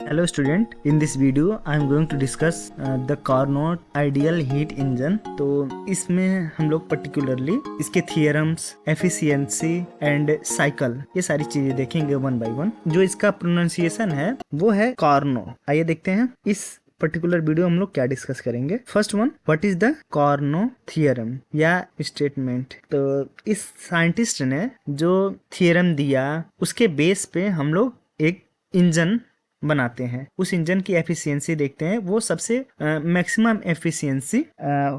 Hello student, in this video I am going to discuss the Carnot ideal heat engine। तो इसमें हम लोग particularly इसके theorems, efficiency and cycle ये सारी चीजें देखेंगे वन बाय वन। जो इसका प्रोनाउंसिएशन है वो है कार्नो। आइए देखते हैं इस पर्टिकुलर वीडियो हम लोग क्या डिस्कस करेंगे। First one, what is the Carnot theorem या स्टेटमेंट। तो इस साइंटिस्ट ने जो थियरम दिया उसके बेस पे हम लोग एक इंजन बनाते हैं। उस इंजन की एफिशिएंसी देखते हैं, वो सबसे मैक्सिमम एफिशिएंसी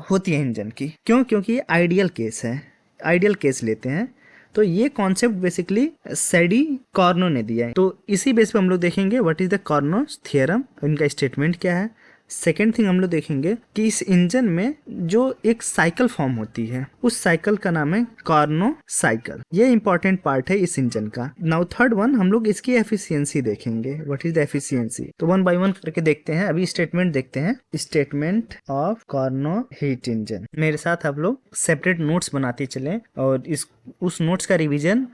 होती है इंजन की। क्यों? क्योंकि ये आइडियल केस है, आइडियल केस लेते हैं। तो ये कॉन्सेप्ट बेसिकली सैडी कार्नो ने दिया है। तो इसी बेस पे हम लोग देखेंगे what is the Carnot theorem, इनका स्टेटमेंट क्या है। सेकेंड थिंग हम लोग देखेंगे कि इस इंजन में जो एक साइकिल फॉर्म होती है उस साइकिल का नाम है कार्नो साइकिल। ये इंपॉर्टेंट पार्ट है इस इंजन का। नाउ थर्ड वन, हम लोग इसकी एफिशिएंसी देखेंगे, व्हाट इज द एफिशिएंसी। तो वन बाय वन करके देखते हैं। अभी स्टेटमेंट देखते हैं, statement of Carnot heat engine. मेरे साथ आप लोग सेपरेट नोट्स बनाते चलें और उस नोट्स का रिविजन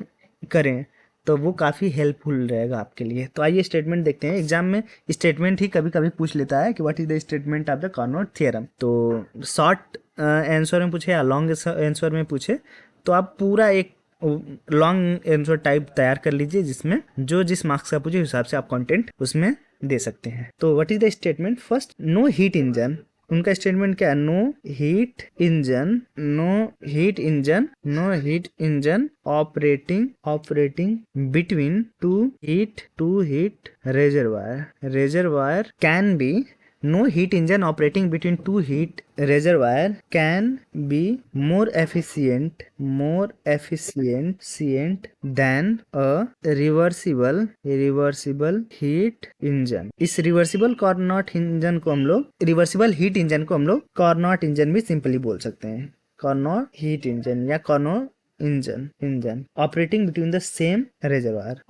करें तो वो काफ़ी हेल्पफुल रहेगा आपके लिए। तो आइए स्टेटमेंट देखते हैं। एग्जाम में स्टेटमेंट ही कभी कभी पूछ लेता है कि what is the statement of the Carnot theorem. तो शॉर्ट आंसर में पूछे या लॉन्ग आंसर में पूछे तो आप पूरा एक लॉन्ग आंसर टाइप तैयार कर लीजिए, जिसमें जो जिस मार्क्स का पूछे हिसाब से आप कंटेंट उसमें दे सकते हैं। तो what is the statement. First, no heat engine. उनका स्टेटमेंट क्या है? No heat engine, no heat engine, no heat engine operating between two heat reservoir can be, no heat engine operating between two heat reservoir can be more efficient than a reversible heat engine। इस reversible Carnot engine को हम लोग, reversible heat engine को हम लोग Carnot engine भी simply बोल सकते हैं। कार्नोट हीट इंजन या Carnot engine operating between the same reservoir,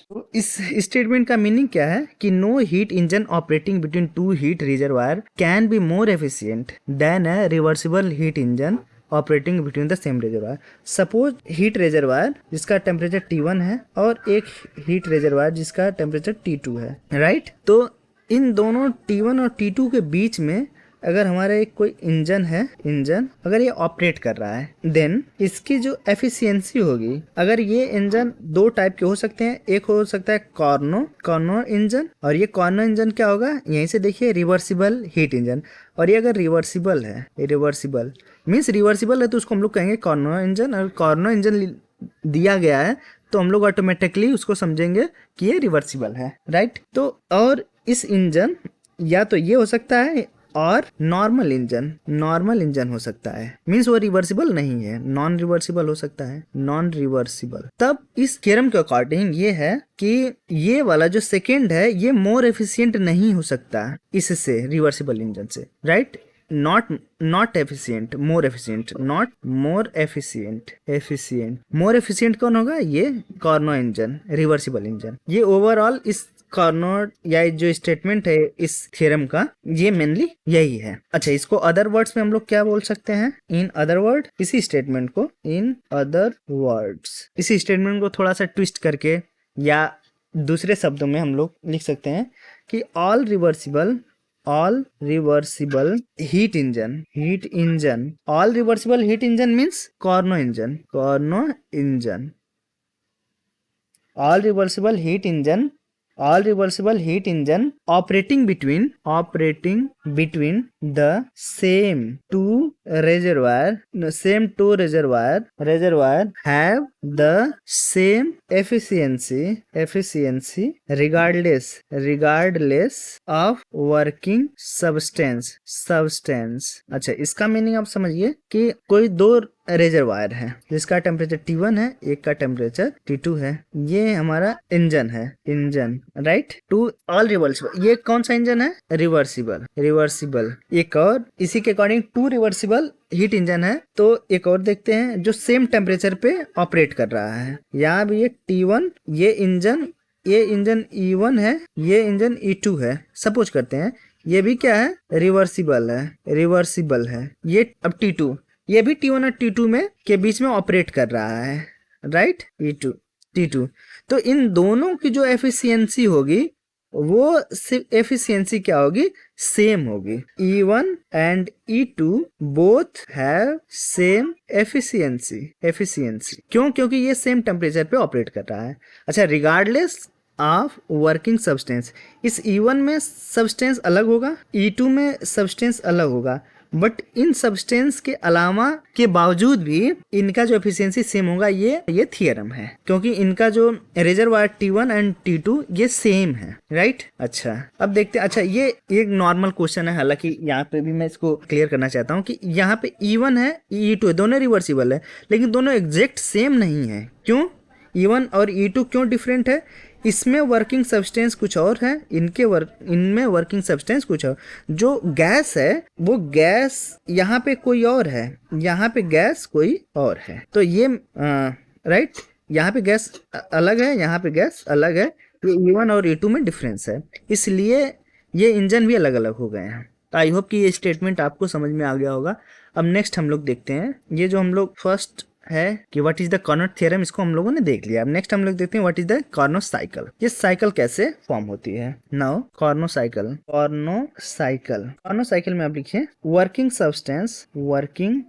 तो इस स्टेटमेंट का मीनिंग क्या है कि no heat engine operating between two heat reservoir can be more efficient than a reversible heat engine operating between the same reservoir. Suppose heat reservoir जिसका temperature T1 है और एक हीट रेजरवायर जिसका temperature T2 है, right. तो इन दोनों T1 और T2 के बीच में अगर हमारा एक कोई इंजन है, इंजन अगर ये ऑपरेट कर रहा है, देन इसकी जो एफिशिएंसी होगी, अगर ये इंजन दो टाइप के हो सकते हैं। एक हो सकता है कार्नो इंजन, और ये कार्नो इंजन क्या होगा, यहीं से देखिए रिवर्सिबल हीट इंजन। और ये अगर रिवर्सिबल है, रिवर्सिबल मीन्स रिवर्सिबल है तो उसको हम लोग कहेंगे कार्नो इंजन। और कार्नो इंजन दिया गया है तो हम लोग ऑटोमेटिकली उसको समझेंगे कि ये रिवर्सिबल है, राइट। तो और इस इंजन या तो ये हो सकता है और नॉर्मल इंजन हो सकता है, मीन्स वो रिवर्सिबल नहीं है, नॉन रिवर्सिबल हो सकता है, नॉन रिवर्सिबल। तब इस थ्योरम के अकॉर्डिंग ये है कि ये वाला जो सेकेंड है ये मोर एफिशिएंट नहीं हो सकता इससे, रिवर्सिबल इंजन से, right. Not efficient, more efficient, not more efficient. More efficient कौन होगा? ये कार्नो इंजन, रिवर्सिबल इंजन। ये ओवरऑल इस कार्नोट या जो स्टेटमेंट है इस थ्योरम का, ये मेनली यही है। अच्छा, इसको अदर वर्ड्स में हम लोग क्या बोल सकते हैं? इन अदर वर्ड, इसी स्टेटमेंट को इन अदर वर्ड्स, इसी स्टेटमेंट को थोड़ा सा ट्विस्ट करके या दूसरे शब्दों में हम लोग लिख सकते हैं कि all reversible heat engine, all reversible heat engine means Carnot engine, all reversible heat engine operating between the same two reservoir have the same efficiency regardless of working substance। अच्छा, इसका मीनिंग आप समझिए कि कोई दो रेजरवायर है जिसका temperature T1 है, एक का टेम्परेचर T2 है। ये हमारा इंजन है, राइट। टू ऑल रिवर्सिबल, ये कौन सा इंजन है? रिवर्सिबल। एक और इसी के according to reversible heat engine है। तो एक और देखते हैं जो सेम टेम्परेचर पे ऑपरेट कर रहा है। यहाँ भी ये T1, ये इंजन E1 है, ये इंजन E2 है। सपोज करते हैं ये भी क्या है? रिवर्सिबल है। ये अब T2, ये भी T1 और T2 में के बीच में ऑपरेट कर रहा है, राइट। E2 T2। तो इन दोनों की जो एफिशिएंसी होगी वो एफिशिएंसी क्या होगी, सेम होगी। E1 and E2 both have same efficiency. क्यों? क्योंकि ये सेम टेम्परेचर पे ऑपरेट कर रहा है। अच्छा, रिगार्डलेस ऑफ वर्किंग सब्सटेंस, इस E1 में सब्सटेंस अलग होगा, E2 में सब्सटेंस अलग होगा, बट इन सब्सटेंस के अलावा के बावजूद भी इनका जो एफिशिएंसी सेम होगा, ये थियरम है, क्योंकि इनका जो रिजर्वायर T1 एंड T2 ये सेम है, राइट। अच्छा, अब देखते हैं। अच्छा, ये एक नॉर्मल क्वेश्चन है, हालांकि यहाँ पे भी मैं इसको क्लियर करना चाहता हूँ कि यहाँ पे E1 है, E2 है, दोनों रिवर्सिबल है, लेकिन दोनों एग्जैक्ट सेम नहीं है। क्यों? E1 और E2 क्यों डिफरेंट है? इसमें वर्किंग सब्सटेंस कुछ और है, इनमें वर्किंग सब्सटेंस कुछ और। जो गैस है वो गैस यहाँ पे कोई और है, यहाँ पे गैस कोई और है। तो ये राइट, यहाँ पे गैस अलग है, यहाँ पे गैस अलग है। तो E1 और E2 में डिफरेंस है, इसलिए ये इंजन भी अलग अलग हो गए हैं। तो आई होप कि ये स्टेटमेंट आपको समझ में आ गया होगा। अब नेक्स्ट हम लोग देखते हैं, ये जो हम लोग फर्स्ट है कि what is the Carnot theorem, इसको हम लोगों ने देख लिया। अब नेक्स्ट हम लोग देखते हैं what is the Carnot cycle, ये साइकिल कैसे फॉर्म होती है। नाउ कार्नोट साइकिल में आप लिखिए working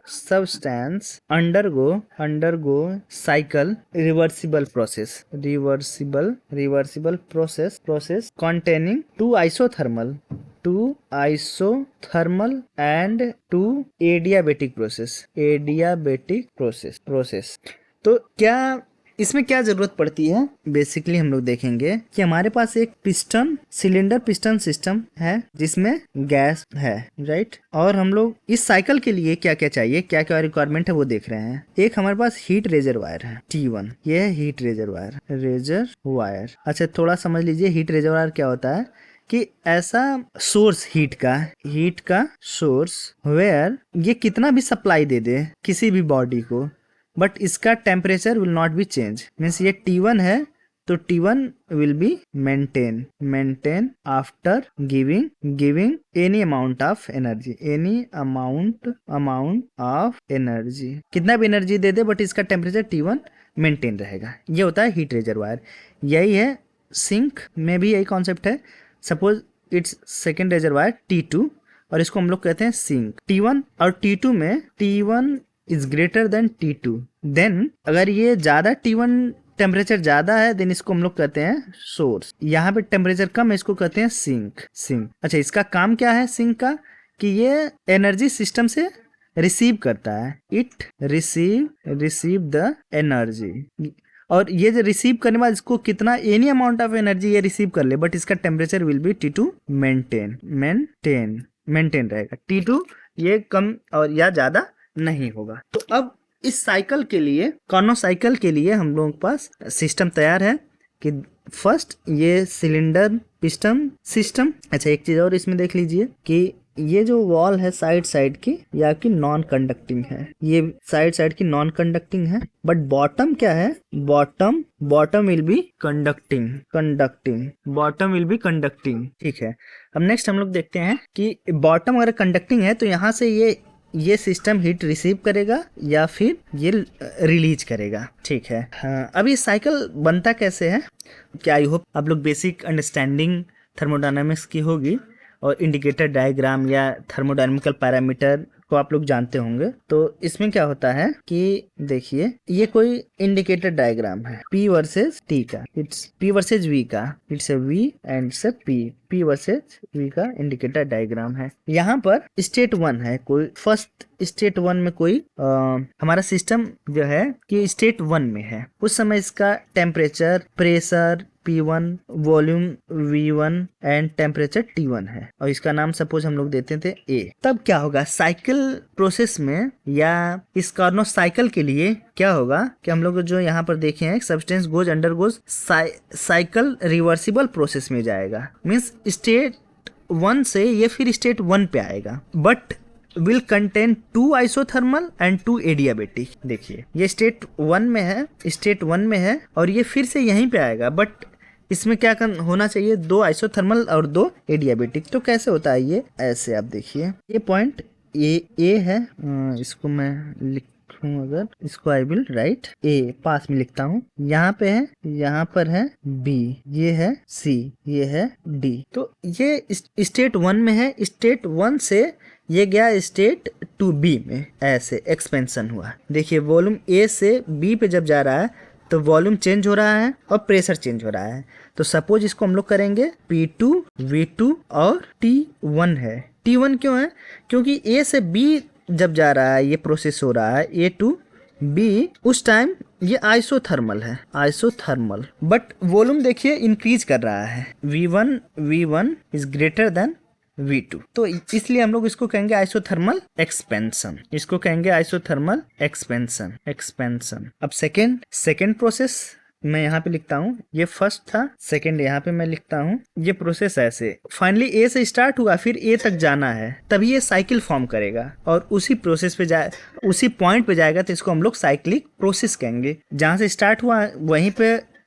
substance undergo cycle reversible process containing two isothermal and two adiabatic process। तो क्या इसमें क्या जरूरत पड़ती है? बेसिकली हम लोग देखेंगे कि हमारे पास एक सिलेंडर पिस्टन सिस्टम है जिसमें गैस है, राइट। और हम लोग इस साइकिल के लिए क्या क्या चाहिए, क्या क्या रिक्वायरमेंट है वो देख रहे हैं। एक हमारे पास हीट रेजरवायर है T1, ये है हीट रेजरवायर। अच्छा, थोड़ा समझ लीजिए हीट रेजरवायर क्या होता है कि ऐसा सोर्स हीट का सोर्स वेयर ये कितना भी सप्लाई दे दे किसी भी बॉडी को, बट इसका temperature will not be change. Means ये T1 है तो T1 will be maintain after giving any amount of energy, कितना भी एनर्जी दे दे बट इसका टेम्परेचर T1 मेंटेन रहेगा। ये होता है हीट रेजरवायर। यही है सिंक में भी यही कॉन्सेप्ट है। Suppose it's second reservoir T2 और इसको हम लोग कहते हैं सिंक। T1 और T2 में T1 is greater than T2, then अगर ये ज्यादा T1 टेम्परेचर ज्यादा है देन इसको हम लोग कहते हैं सोर्स। यहाँ पे टेम्परेचर कम है, इसको कहते हैं सिंक। अच्छा, इसका काम क्या है सिंक का? कि ये एनर्जी सिस्टम से रिसीव करता है, इट रिसीव द एनर्जी। और ये जो रिसीव करने बाद इसको कितना एनी अमाउंट ऑफ एनर्जी ये रिसीव कर ले, बट इसका temperature will be T2 maintain रहेगा। T2 ये कम और या ज्यादा नहीं होगा। तो अब इस साइकिल के लिए, कार्नोट साइकिल के लिए हम लोगों के पास सिस्टम तैयार है कि फर्स्ट ये सिलेंडर पिस्टन सिस्टम। अच्छा, एक चीज और इसमें देख लीजिए कि ये जो वॉल है साइड की ये आपकी नॉन कंडक्टिंग है, ये साइड की नॉन कंडक्टिंग है, बट बॉटम क्या है? Bottom will be conducting. ठीक है। अब नेक्स्ट हम लोग देखते हैं कि बॉटम अगर कंडक्टिंग है तो यहाँ से ये सिस्टम हीट रिसीव करेगा या फिर ये रिलीज करेगा। ठीक है। हाँ, अब ये साइकिल बनता कैसे है? क्या आई होप आप लोग बेसिक अंडरस्टैंडिंग थर्मोडायनामिक्स की होगी और इंडिकेटर डायग्राम या थर्मोडायनामिकल पैरामीटर को आप लोग जानते होंगे। तो इसमें क्या होता है कि देखिए ये कोई इंडिकेटर डायग्राम है P वर्सेस T का, इट्स P वर्सेस V का, it's a V and it's a P versus V का इंडिकेटर डायग्राम है। यहाँ पर स्टेट 1 है, कोई फर्स्ट स्टेट 1 में कोई हमारा सिस्टम जो है कि स्टेट 1 में है। उस समय इसका temperature, pressure P1, volume V1 and temperature T1 है और इसका नाम सपोज हम लोग देते थे A। तब क्या होगा साइकिल प्रोसेस में या इस कार्नोट साइकिल के लिए क्या होगा कि हम लोग जो यहाँ पर देखे हैं substance undergoes cycle reversible process में जाएगा। मीन्स स्टेट 1 से ये फिर स्टेट 1 पे आएगा, but will contain 2 isothermal and 2 adiabatic। देखिए ये स्टेट 1 में है और ये फिर से यहीं पे आएगा, बट इसमें क्या होना चाहिए? 2 आइसोथर्मल और 2 एडियाबेटिक। तो कैसे होता है ये? ऐसे आप देखिए, ये पॉइंट ए है, इसको मैं लिख लिखूं अगर इसको, आई विल राइट ए, पास में लिखता हूँ, यहाँ पे है, यहाँ पर है बी, ये है सी, ये है डी। तो ये स्टेट 1 में है, स्टेट 1 से ये गया स्टेट 2B में, ऐसे एक्सपेंशन हुआ। देखिए वॉल्यूम ए से बी पे जब जा रहा है तो वॉल्यूम चेंज हो रहा है और प्रेशर चेंज हो रहा है। तो सपोज इसको हम लोग करेंगे P2, V2 और T1 है। T1 क्यों है? क्योंकि ए से बी जब जा रहा है, ये प्रोसेस हो रहा है A to B, उस टाइम ये आइसोथर्मल है, आइसोथर्मल, बट वॉल्यूम देखिए इंक्रीज कर रहा है। V1 is greater then V2, तो इसलिए हम लोग इसको कहेंगे आइसोथर्मल एक्सपेंशन, इसको कहेंगे आइसोथर्मल एक्सपेंशन। अब सेकेंड प्रोसेस मैं यहाँ पे लिखता हूँ, ये फर्स्ट था, सेकेंड यहाँ पे मैं लिखता हूँ। ये प्रोसेस ऐसे फाइनली ए से स्टार्ट हुआ, फिर ए तक जाना है, तभी ये साइकिल फॉर्म करेगा और उसी प्रोसेस पे उसी पॉइंट पे जाएगा, तो इसको हम लोग साइक्लिक प्रोसेस कहेंगे। जहाँ से स्टार्ट हुआ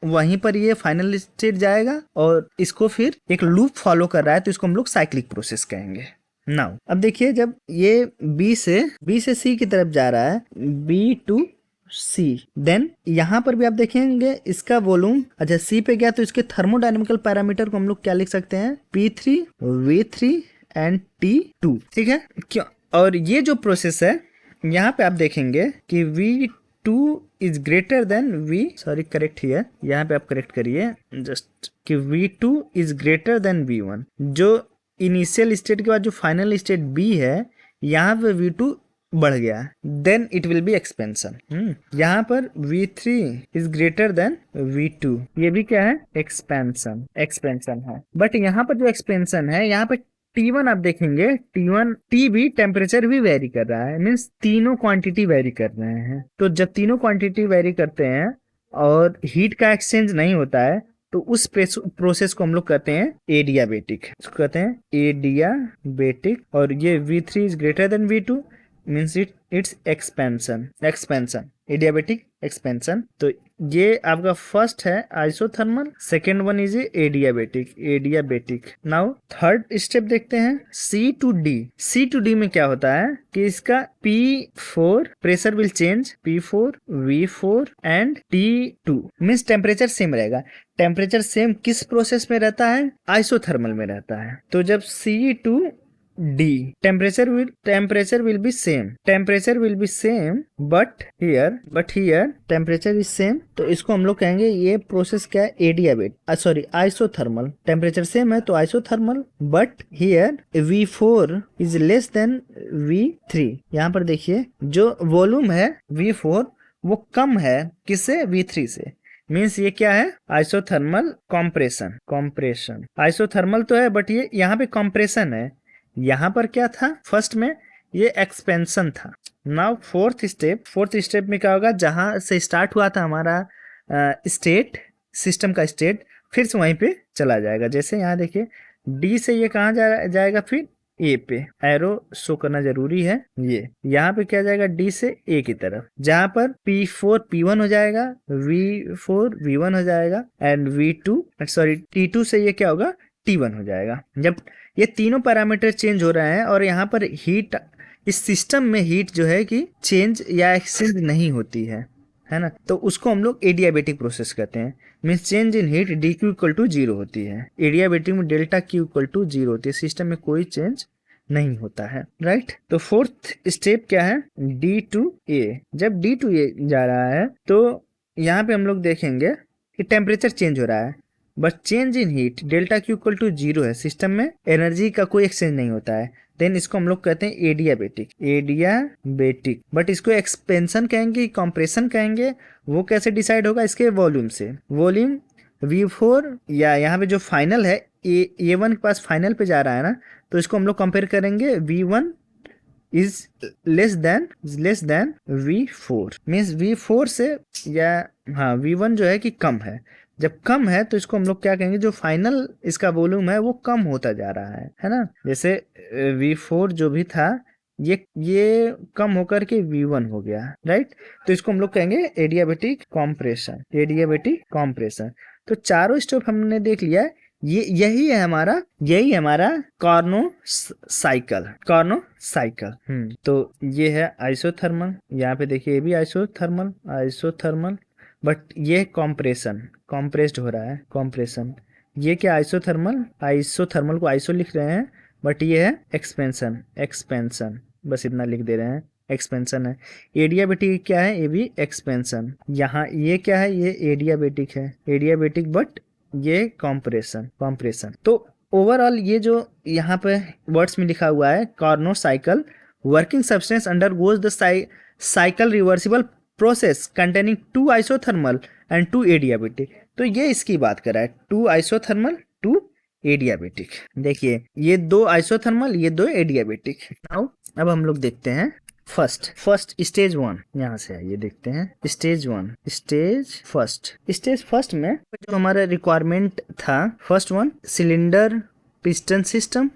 वहीं पर ये फाइनल स्टेट जाएगा और इसको फिर एक लूप फॉलो कर रहा है, तो इसको हम लोग साइक्लिक प्रोसेस कहेंगे। नाउ अब देखिए, जब ये बी से सी की तरफ जा रहा है, बी टू सी, देन यहाँ पर भी आप देखेंगे इसका वॉल्यूम, अच्छा सी पे गया तो इसके थर्मोडायनेमिकल पैरामीटर को हम लोग क्या लिख सकते हैं, P3, V3 एंड T2, ठीक है क्यों? और ये जो प्रोसेस है यहाँ पे आप देखेंगे कि V2 is greater then sorry correct here, यहाँ पे आप करेक्ट करिए जस्ट, कि V2 is greater then V1। जो इनिशियल स्टेट के बाद जो फाइनल स्टेट B है, यहाँ पे V2 बढ़ गया, then it will be expansion. यहाँ पर V3 is greater then V2, ये भी क्या है, एक्सपेंशन है। बट यहाँ पर जो एक्सपेंशन है, यहाँ पे T1 आप देखेंगे, T भी टेम्परेचर भी वेरी कर रहा है, मीन्स तीनों क्वांटिटी वेरी कर रहे हैं। तो जब तीनों क्वांटिटी वेरी करते हैं और हीट का एक्सचेंज नहीं होता है, तो उस प्रोसेस को हम लोग कहते हैं एडियाबेटिक, इसको कहते हैं एडियाबेटिक। और ये V3 is greater then V2 means it's expansion, adiabatic expansion. तो ये आपका फर्स्ट है isothermal, second one is adiabatic. Now third step देखते हैं, C to D में क्या होता है कि इसका P4 pressure will change, P4, V4 and T2 means temperature same रहेगा। टेम्परेचर सेम किस प्रोसेस में रहता है, आइसोथर्मल में रहता है। तो जब C2D temperature will be same but here temperature is same, तो इसको हम लोग कहेंगे ये प्रोसेस क्या है, एडियाबेट आइसोथर्मल। टेम्परेचर सेम है तो isothermal, but here V4 is less than V3। यहाँ पर देखिए जो वॉल्यूम है V4 वो कम है किससे, V3 से, मीन्स ये क्या है, आइसोथर्मल कॉम्प्रेशन। आइसोथर्मल तो है बट ये यहाँ पे कॉम्प्रेशन है। यहाँ पर क्या था, फर्स्ट में ये एक्सपेंशन था। नाउ फोर्थ स्टेप में क्या होगा, जहां से स्टार्ट हुआ था हमारा स्टेट, सिस्टम का स्टेट, फिर से वहीं पे चला जाएगा। जैसे यहाँ देखिए डी से ये कहाँ जाएगा, फिर ए पे, एरो शो करना जरूरी है। ये यहाँ पे क्या जाएगा, डी से ए की तरफ, जहां पर P4 P1 हो जाएगा, V4 V1 हो जाएगा एंड T2 से ये क्या होगा, T1 हो जाएगा। जब ये तीनों पैरामीटर चेंज हो रहे हैं और यहाँ पर हीट, इस सिस्टम में हीट जो है कि चेंज या एक्सचेंज नहीं होती है ना, तो उसको हम लोग एडियाबेटिक प्रोसेस कहते हैं। Means change in heat DQ equal to 0 होती है, एडियाबेटिक में डेल्टा Q इक्वल टू 0 होती है, सिस्टम में कोई चेंज नहीं होता है, राइट। तो फोर्थ स्टेप क्या है, D to A। जब D to A जा रहा है तो यहाँ पे हम लोग देखेंगे कि टेम्परेचर चेंज हो रहा है, but change in heat delta Q equal to 0 है, सिस्टम में एनर्जी का कोई एक्सचेंज नहीं होता है, देन इसको हम लोग कहते हैं एडियाबेटिक। बट इसको एक्सपेंशन कहेंगे, कंप्रेशन कहेंगे, वो कैसे डिसाइड होगा, इसके वॉल्यूम से। वॉल्यूम V4 या यहाँ पे जो फाइनल है A1 के पास फाइनल पे जा रहा है ना, तो इसको हम लोग कंपेयर करेंगे V1 is less then V4, means V4 से, या हाँ V1 जो है कि कम है। जब कम है तो इसको हम लोग क्या कहेंगे, जो फाइनल इसका वॉल्यूम है वो कम होता जा रहा है ना। जैसे V4 जो भी था ये कम होकर के V1 हो गया, राइट। तो इसको हम लोग कहेंगे एडियाबेटिक कॉम्प्रेशन। तो चारों स्टेप हमने देख लिया है, यही है हमारा कार्नो साइकिल। तो ये है आइसोथर्मल, यहाँ पे देखिए ये भी आइसोथर्मल, बट ये कॉम्प्रेस्ड हो रहा है, कॉम्प्रेशन। ये क्या आइसोथर्मल को आइसो लिख रहे हैं, बट ये है एक्सपेंशन, बस इतना लिख दे रहे हैं, एक्सपेंशन है। एडियाबेटिक क्या है, ये भी एक्सपेंशन। यहाँ ये क्या है, ये एडियाबेटिक बट ये कॉम्प्रेशन। तो ओवरऑल ये जो यहाँ पे वर्ड्स में लिखा हुआ है, Carnot cycle working substance undergoes the cycle reversible process containing 2 isothermal and 2 adiabatic. तो ये इसकी बात कर रहा है, 2 आइसोथर्मल 2 एडियाबेटिक। देखिए ये 2 आइसोथर्मल, ये 2 एडियाबेटिक। नाउ अब हम लोग देखते हैं फर्स्ट स्टेज 1, यहाँ से ये देखते हैं स्टेज फर्स्ट में जो हमारा रिक्वायरमेंट था, first one cylinder piston system,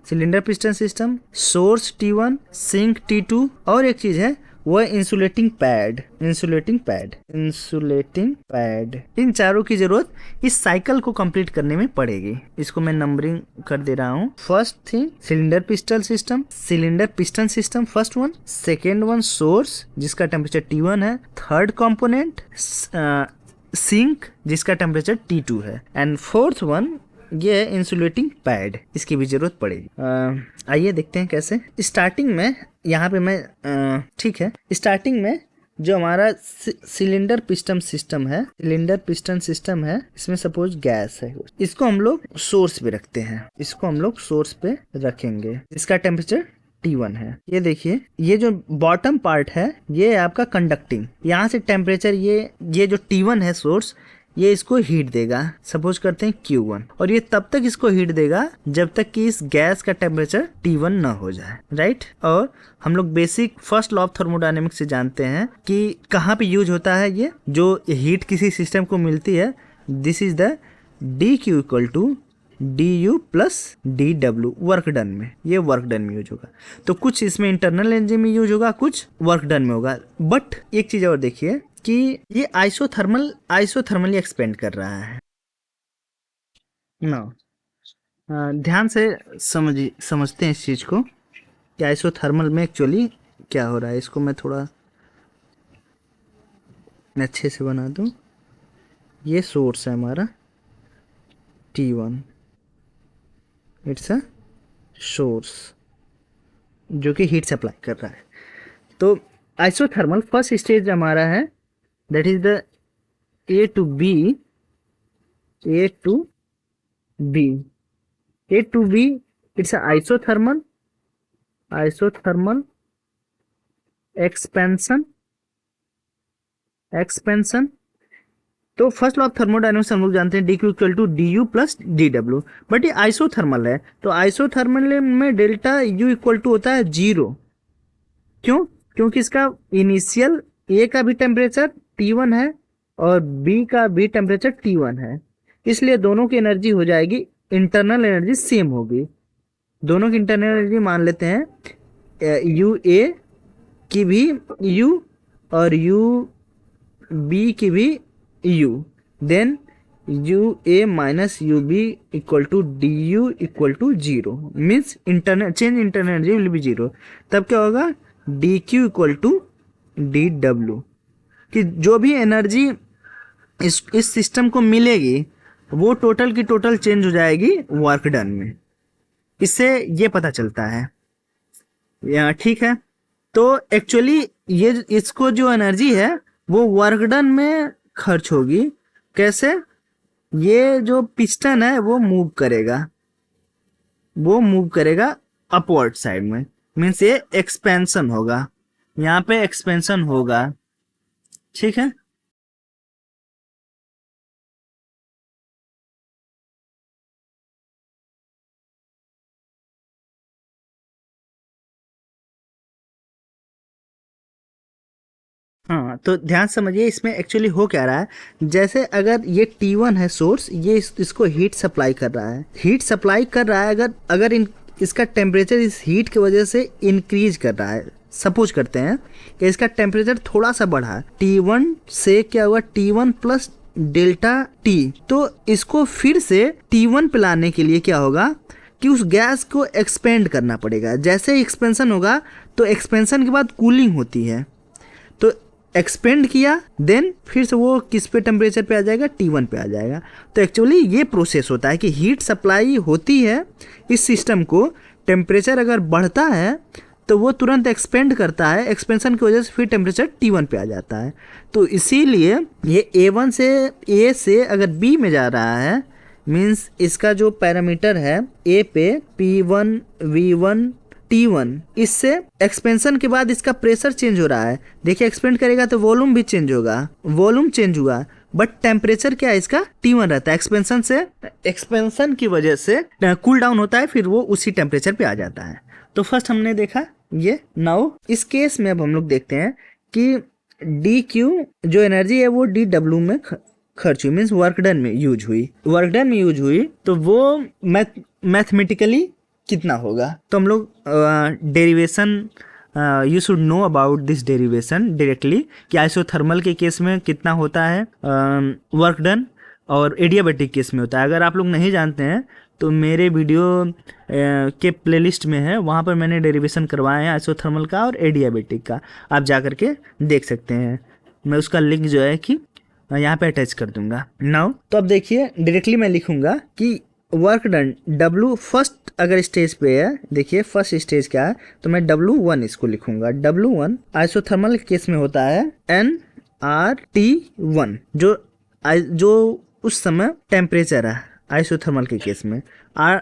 source T1, sink T2, और एक चीज है वो इंसुलेटिंग पैड। इन चारों की जरूरत इस साइकिल को कंप्लीट करने में पड़ेगी। इसको मैं नंबरिंग कर दे रहा हूँ। First thing cylinder piston system first one, second one source जिसका टेम्परेचर T1 है, थर्ड कंपोनेंट सिंक जिसका टेम्परेचर T2 है, एंड फोर्थ वन ये है इंसुलेटिंग पैड, इसकी भी जरूरत पड़ेगी। आइए देखते हैं कैसे। स्टार्टिंग में यहाँ पे मैं ठीक है, स्टार्टिंग में जो हमारा सिलेंडर पिस्टन सिस्टम है, इसमें सपोज गैस है, इसको हम लोग सोर्स पे रखते हैं, रखेंगे, इसका टेम्परेचर T1 है। ये देखिए ये जो बॉटम पार्ट है ये आपका कंडक्टिंग, यहाँ से टेम्परेचर ये जो T1 है सोर्स, ये इसको हीट देगा, सपोज करते हैं Q1, और ये तब तक इसको हीट देगा जब तक कि इस गैस का टेम्परेचर T1 ना हो जाए, राइट। और हम लोग basic first law of thermodynamics से जानते हैं कि कहाँ पे यूज होता है ये, जो हीट किसी सिस्टम को मिलती है, this is the dQ equal to du plus dw work done में, ये वर्क डन में यूज होगा। तो कुछ इसमें इंटरनल एनर्जी में यूज होगा, कुछ वर्क डन में होगा। बट एक चीज और देखिए कि ये आइसोथर्मली एक्सपेंड कर रहा है ना। ध्यान से समझते हैं इस चीज को कि आइसोथर्मल में एक्चुअली क्या हो रहा है। इसको मैं थोड़ा अच्छे से बना दूं। ये सोर्स है हमारा T1, इट्स अ सोर्स जो कि हीट सप्लाई कर रहा है। तो आइसोथर्मल फर्स्ट स्टेज हमारा है, that is the A to B, it's isothermal expansion. तो फर्स्ट लॉ ऑफ थर्मोडायनेमिक्स हम लोग जानते हैं dQ equal to du plus dw, but ये आइसोथर्मल है, तो आइसोथर्मल में डेल्टा U इक्वल टू होता है 0। क्यों? क्योंकि इसका इनिशियल A का भी टेम्परेचर T1 है और B का भी टेम्परेचर T1 है, इसलिए दोनों की एनर्जी हो जाएगी, इंटरनल एनर्जी सेम होगी। दोनों की इंटरनल एनर्जी मान लेते हैं UA की भी U और UB की भी U, then UA minus UB equal to DU equal to 0, means change internal energy will be 0। तब क्या होगा, DQ इक्वल टू DW, कि जो भी एनर्जी इस सिस्टम को मिलेगी वो टोटल की टोटल चेंज हो जाएगी वर्क डन में। इससे ये पता चलता है, ठीक है। तो एक्चुअली ये इसको जो एनर्जी है वो वर्क डन में खर्च होगी। कैसे? ये जो पिस्टन है वो मूव करेगा अपवर्ड साइड में, मीन्स ये एक्सपेंशन होगा, यहाँ पे एक्सपेंशन होगा, ठीक है। हाँ, तो ध्यान समझिए इसमें एक्चुअली हो क्या रहा है। जैसे अगर ये T1 है सोर्स, ये इसको हीट सप्लाई कर रहा है, अगर इसका टेम्परेचर इस हीट की वजह से इंक्रीज कर रहा है। सपोज करते हैं कि इसका टेम्परेचर थोड़ा सा बढ़ा, T1 से क्या हुआ, T1 प्लस डेल्टा टी। तो इसको फिर से T1 पे लाने के लिए क्या होगा कि उस गैस को एक्सपेंड करना पड़ेगा। जैसे ही एक्सपेंशन होगा तो एक्सपेंशन के बाद कूलिंग होती है, तो एक्सपेंड किया देन फिर से वो किस पे टेम्परेचर पे आ जाएगा, T1 पे आ जाएगा। तो एक्चुअली ये प्रोसेस होता है कि हीट सप्लाई होती है इस सिस्टम को, टेम्परेचर अगर बढ़ता है तो वो तुरंत एक्सपेंड करता है, एक्सपेंशन की वजह से फिर टेम्परेचर T1 पे आ जाता है। तो इसीलिए ये A1 से A से अगर B में जा रहा है, मीन्स इसका जो पैरामीटर है A पे P1 V1 T1, इससे एक्सपेंशन के बाद इसका प्रेशर चेंज हो रहा है। देखिए एक्सपेंड करेगा तो वॉल्यूम भी चेंज होगा, वॉल्यूम चेंज हुआ, बट टेम्परेचर क्या है इसका T1 रहता है। एक्सपेंशन से, एक्सपेंशन की वजह से कूल डाउन होता है, फिर वो उसी टेम्परेचर पे आ जाता है। तो फर्स्ट हमने देखा ये। नाउ इस केस में अब हम लोग देखते हैं कि DQ जो एनर्जी है वो DW में खर्च हुई, मीन्स वर्क डन में यूज हुई, वर्क डन में यूज हुई, तो वो मैथमेटिकली कितना होगा। तो हम लोग derivation, you should know about this derivation directly कि आइसोथर्मल के केस में कितना होता है वर्क डन और एडियाबैटिक केस में होता है। अगर आप लोग नहीं जानते हैं तो मेरे वीडियो के प्लेलिस्ट में है, वहाँ पर मैंने डेरिवेशन करवाए हैं आइसोथर्मल का और एडियाबैटिक का, आप जा कर के देख सकते हैं। मैं उसका लिंक जो है कि यहाँ पे अटैच कर दूंगा। नाउ तो अब देखिए डायरेक्टली मैं लिखूंगा कि वर्क डन W फर्स्ट अगर स्टेज पे है, देखिए फर्स्ट स्टेज क्या है, तो मैं W1 इसको लिखूंगा। W1 आइसोथर्मल केस में होता है nRT1, जो उस समय टेम्परेचर है आइसोथर्मल के केस में।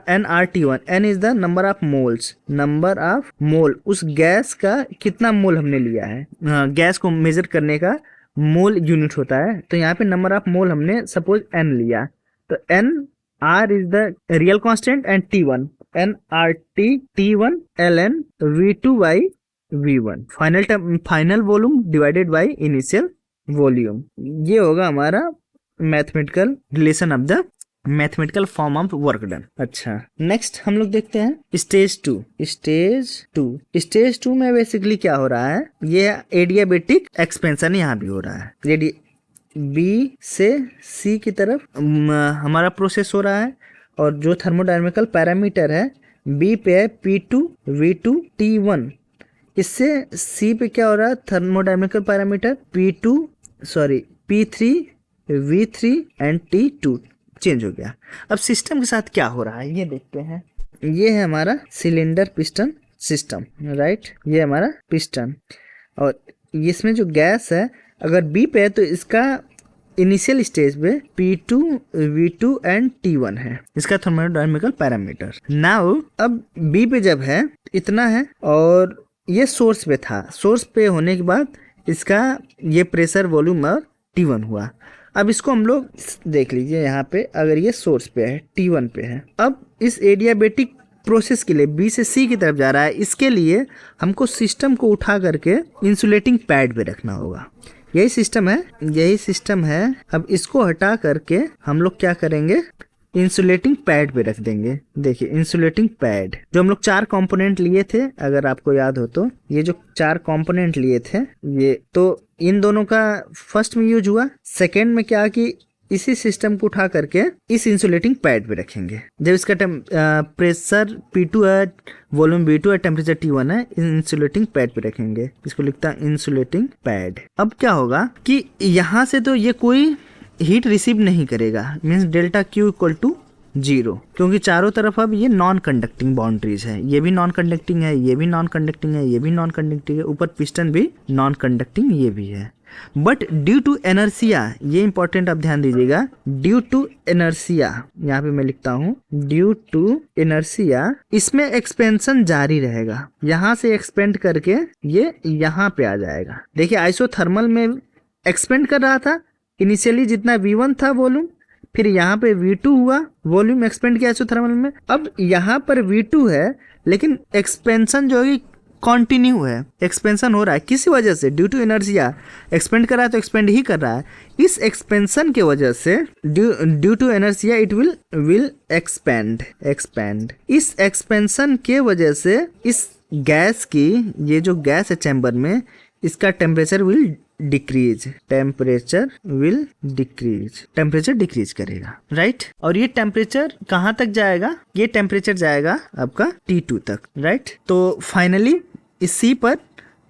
nRT1, n is the number of moles, number of mole, उस गैस का कितना मोल हमने लिया है, गैस को मेजर करने का मोल यूनिट होता है। तो यहाँ पे नंबर ऑफ मोल हमने सपोज n लिया, तो n R is the real constant and T1, nRT T1 ln V2 by V1, final volume divided by initial volume. ये होगा हमारा mathematical relation of the mathematical form of work done. अच्छा, next हम लोग देखते हैं स्टेज 2। स्टेज 2 में basically क्या हो रहा है, ये एडियाबैटिक एक्सपेंशन यहाँ भी हो रहा है। B से C की तरफ हमारा प्रोसेस हो रहा है, और जो थर्मोडायनेमिकल पैरामीटर है B पे है P2 V2 T1, इससे C पे क्या हो रहा है, thermodynamical parameter P3 V3 and T2 change हो गया। अब सिस्टम के साथ क्या हो रहा है ये देखते हैं। ये है हमारा सिलेंडर पिस्टन सिस्टम, राइट, ये हमारा पिस्टन, और इसमें जो गैस है अगर B पे है तो इसका इनिशियल स्टेज पे P2 V2 एंड T1 है, इसका थर्मोडायनेमिकल पैरामीटर। नाउ अब B पे जब है इतना है, और ये सोर्स पे था, सोर्स पे होने के बाद इसका ये प्रेशर वॉल्यूम और T1 हुआ। अब इसको हम लोग देख लीजिए, यहाँ पे अगर ये सोर्स पे है T1 पे है, अब इस एडियाबैटिक प्रोसेस के लिए B से C की तरफ जा रहा है, इसके लिए हमको सिस्टम को उठा करके इंसुलेटिंग पैड पे रखना होगा। यही सिस्टम है। अब इसको हटा करके हम लोग क्या करेंगे, इंसुलेटिंग पैड पे रख देंगे। देखिए इंसुलेटिंग पैड, जो हम लोग 4 कंपोनेंट लिए थे, अगर आपको याद हो तो ये जो 4 कंपोनेंट लिए थे, ये तो इन दोनों का फर्स्ट में यूज हुआ। सेकेंड में क्या कि इसी सिस्टम को उठा करके इस इंसुलेटिंग पैड पे रखेंगे। जब इसका प्रेशर P2 है, वॉल्यूम V2 है, टेम्परेचर T1 है, इंसुलेटिंग पैड पे रखेंगे। इसको लिखता है इंसुलेटिंग पैड। अब क्या होगा कि यहाँ से तो ये कोई हीट रिसीव नहीं करेगा, means delta Q equal to 0, क्योंकि चारों तरफ अब ये नॉन कंडक्टिंग बाउंड्रीज है। ये भी नॉन कंडक्टिंग है, ये भी नॉन कंडक्टिंग है, ये भी नॉन कंडक्टिंग है, ऊपर पिस्टन भी नॉन कंडक्टिंग ये भी है। बट ड्यू टू इनर्शिया, ये इंपॉर्टेंट आप ध्यान दीजिएगा, ड्यू टू इनर्शिया, यहाँ पे मैं लिखता हूँ ड्यू टू इनर्शिया, इसमें एक्सपेंशन जारी रहेगा। यहाँ से एक्सपेंड करके ये यहाँ पे आ जाएगा। देखिए आइसोथर्मल में एक्सपेंड कर रहा था, इनिशियली जितना V1 था वॉल्यूम, फिर यहाँ पे V2 हुआ, वॉल्यूम एक्सपेंड किया आइसोथर्मल में। अब यहाँ पर V2 है, लेकिन एक्सपेंशन जो है कंटिन्यू है, एक्सपेंशन हो रहा है किसी वजह से, ड्यू टू इनर्शिया। एक्सपेंड कर रहा है तो एक्सपेंड ही कर रहा है। इस एक्सपेंशन के वजह से due to inertia it will expand. इस एक्सपेंशन के वजह से इस गैस की, ये जो गैस है चैम्बर में, इसका temperature will decrease, temperature will decrease, temperature decrease करेगा, राइट। और ये टेम्परेचर कहाँ तक जाएगा, ये टेम्परेचर जाएगा आपका T2 तक, राइट। तो फाइनली इस C पर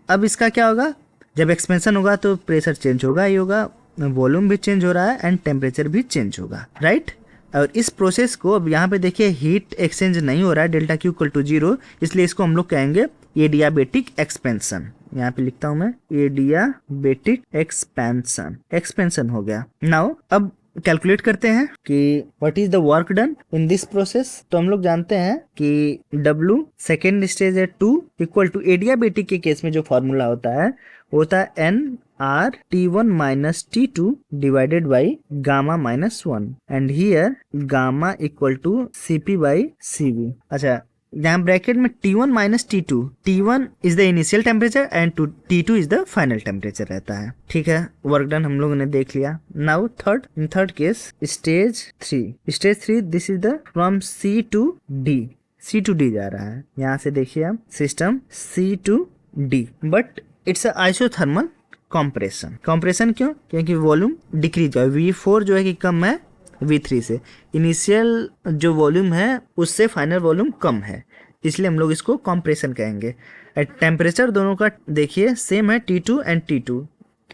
अब इसका क्या होगा, जब एक्सपेंशन होगा तो प्रेशर चेंज होगा ही होगा, वॉल्यूम भी चेंज हो रहा है एंड टेम्परेचर भी चेंज होगा, राइट। और इस प्रोसेस को अब यहाँ पे देखिए हीट एक्सचेंज नहीं हो रहा है, डेल्टा Q इक्वल टू 0, इसलिए इसको हम लोग कहेंगे एडियाबेटिक एक्सपेंशन। यहाँ पे लिखता हूं मैं एडियाबेटिक एक्सपेंशन, एक्सपेंशन हो गया। नाउ अब कैलकुलेट करते हैं कि what is the work done in this process. तो हम लोग जानते हैं कि W सेकेंड स्टेज है 2 इक्वल टू एडियाबेटिक के केस में जो फॉर्मूला होता है वो होता है NR T1 minus T2 divided by gamma minus 1 and here gamma equal to CP by CV। अच्छा, यहाँ ब्रैकेट में T1 minus T2, T1 is the initial temperature and T2 is the final temperature रहता है, ठीक है। Work done हम लोगों ने देख लिया। Now in third case stage 3 this is the from C to D जा रहा है। यहाँ से देखिए आप system C to D, but it's isothermal compression क्यों, क्योंकि वॉल्यूम डिक्रीज है, V4 जो है कि कम है V3 से, इनिशियल जो वॉल्यूम है उससे फाइनल वॉल्यूम कम है, इसलिए हम लोग इसको कॉम्प्रेशन कहेंगे। टेम्परेचर दोनों का देखिए सेम है T2 एंड T2,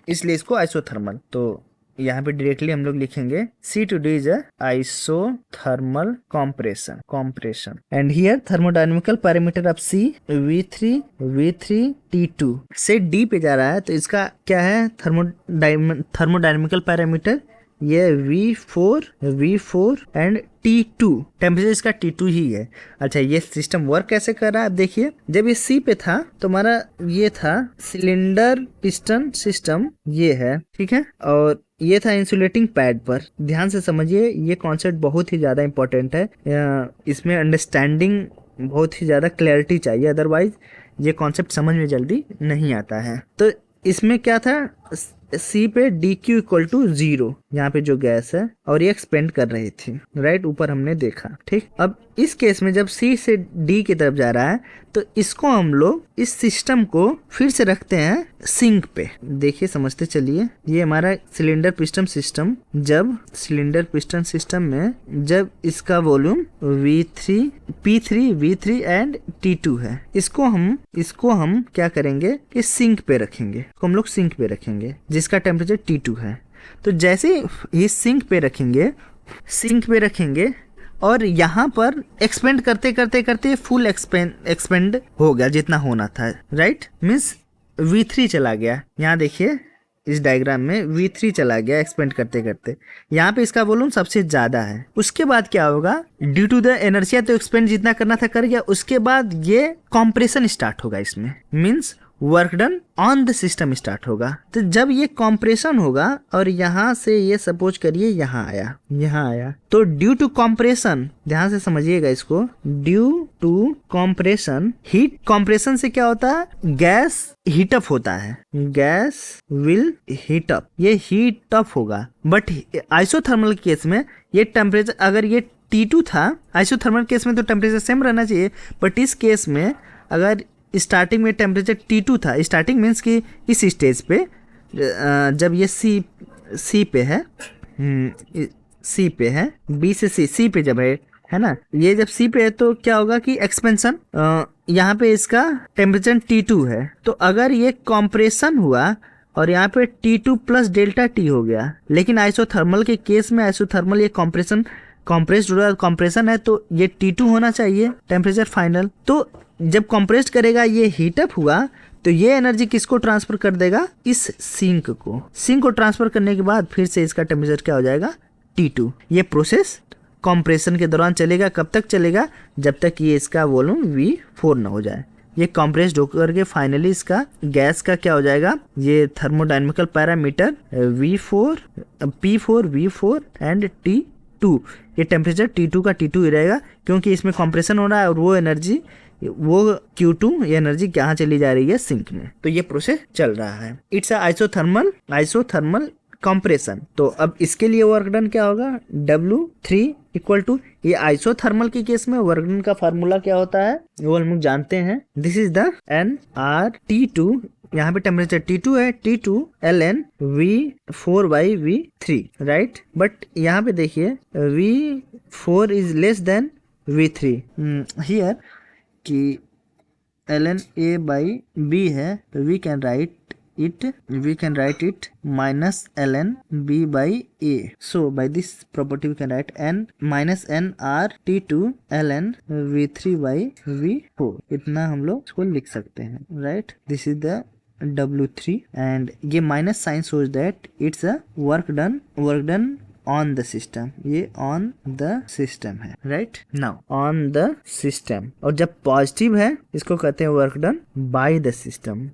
इसलिए इसको आइसोथर्मल। तो यहाँ पे डायरेक्टली हम लोग लिखेंगे C to D is isothermal compression and here thermodynamical parameter of C V3 T2 से D पे जा रहा है, तो इसका क्या है थर्मोडायनेमिकल पैरामीटर ये V4 एंड T2, टेम्परेचर इसका T2 ही है। अच्छा, ये सिस्टम वर्क कैसे कर रहा है आप देखिए। जब ये C पे था तो हमारा ये था सिलेंडर पिस्टन सिस्टम, ये है, ठीक है, और ये था इंसुलेटिंग पैड पर। ध्यान से समझिए, ये कॉन्सेप्ट बहुत ही ज्यादा इंपॉर्टेंट है, इसमें अंडरस्टैंडिंग बहुत ही ज्यादा क्लैरिटी चाहिए, अदरवाइज ये कॉन्सेप्ट समझ में जल्दी नहीं आता है। तो इसमें क्या था, C पे dq इक्वल टू 0, यहाँ पे जो गैस है और ये एक्सपेंड कर रही थी, राइट, ऊपर हमने देखा, ठीक। अब इस केस में जब C से D की तरफ जा रहा है तो इसको हम लोग इस सिस्टम को फिर से रखते हैं सिंक पे। देखिए समझते चलिए, ये हमारा सिलेंडर पिस्टन सिस्टम, जब सिलेंडर पिस्टन सिस्टम में जब इसका वॉल्यूम V3 एंड T2 है, इसको हम क्या करेंगे कि सिंक पे रखेंगे, हम लोग सिंक पे रखेंगे जिसका टेम्परेचर T2 है। तो जैसे ही सिंक पे रखेंगे और यहाँ पर एक्सपेंड करते फुल एक्सपेंड हो गया जितना होना था, राइट, मीन्स V3 चला गया। यहाँ देखिए इस डायग्राम में V3 चला गया एक्सपेंड करते, यहाँ पे इसका वॉल्यूम सबसे ज्यादा है। उसके बाद क्या होगा, ड्यू टू द एनर्जिया तो एक्सपेंड जितना करना था कर गया, उसके बाद ये कॉम्प्रेशन स्टार्ट होगा, इसमें means work done on the system start होगा। तो जब ये कॉम्प्रेशन होगा और यहाँ से ये सपोज करिए यहाँ आया, तो ड्यू टू कॉम्प्रेशन, ध्यान से समझिएगा इसको, due to compression, heat compression से क्या होता है, गैस हीटअप होता है, गैस विल हीटअप, ये हीटअप होगा। बट आइसोथर्मल केस में ये टेम्परेचर, अगर ये T2 था, आइसोथर्मल केस में तो टेम्परेचर सेम रहना चाहिए, बट इस केस में अगर स्टार्टिंग में टेम्परेचर T2 था, स्टार्टिंग मीन्स कि इस स्टेज पे जब ये C पे है, B से C पे जब है ना, ये जब C पे है तो क्या होगा कि एक्सपेंशन, यहाँ पे इसका टेम्परेचर T2 है, तो अगर ये कॉम्प्रेशन हुआ और यहाँ पे T2 प्लस डेल्टा T हो गया, लेकिन आइसोथर्मल के केस में आइसोथर्मल ये कॉम्प्रेस्ड कॉम्प्रेशन है, तो ये T2 होना चाहिए टेम्परेचर फाइनल। तो जब कंप्रेस्ड करेगा, ये हीटअप हुआ, तो ये एनर्जी किसको ट्रांसफर कर देगा, इस सिंक को ट्रांसफर करने के बाद फिर से इसका टेम्परेचर क्या हो जाएगा, T2। ये प्रोसेस कंप्रेशन के दौरान चलेगा, कब तक चलेगा, जब तक ये इसका वॉल्यूम V4 ना हो जाए। ये कंप्रेस्ड होकर के फाइनली इसका गैस का क्या हो जाएगा, ये thermodynamical parameter P4 V4 and T2, ये टेम्परेचर T2 का T2 ही रहेगा, क्योंकि इसमें कंप्रेशन हो रहा है और वो एनर्जी, वो Q2 ये एनर्जी कहाँ चली जा रही है, सिंक में। तो ये प्रोसेस चल रहा है, इट्स आइसोथर्मल कंप्रेशन। तो अब इसके लिए वर्क डन क्या होगा, W3 इक्वल टू, ये आइसोथर्मल के केस में वर्क डन का फार्मूला क्या होता है वो हम लोग जानते हैं, this is the NR T2 यहाँ पे टेम्परेचर T2 है, T2 ln V4/V3, right. But यहाँ पे देखिए V4 is less than V3 here कि ln A/B है, तो we can write it minus ln B/A. So by this property we can write n minus n r T2 ln V3/V4. इतना हम लोग इसको लिख सकते हैं, right. This is the W3 and ये minus sign shows that it's a work done on the system, ये on the system है, right. Now on the system, और जब पॉजिटिव है इसको कहते हैं work done by the system,